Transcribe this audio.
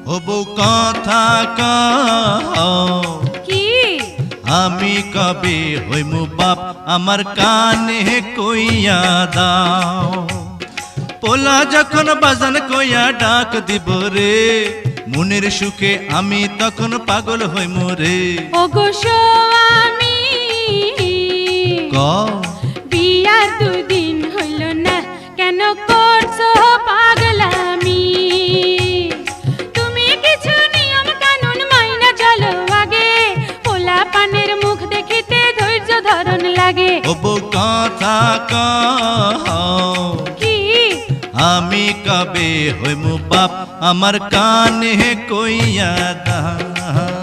হবু কথা কও কি আমি কবে হইমু বাপ আমার কানে কইয়া দাও পোলা যখন বাজান কইয়া ডাক দিব রে মনের সুখে আমি তখন পাগল হইমু রে ওগো স্বামী কও বিয়ার দুদিন হইল না কেন করছো পাগলামি তুমি কিছু নিয়ম কানুন মাইনা চলো আগে পোলা পানের মুখ দেখিতে ধৈর্য ধরন লাগে হবু কথা কও কি আমি কবে হইমু বাপ আমার কানে কইয়া দাও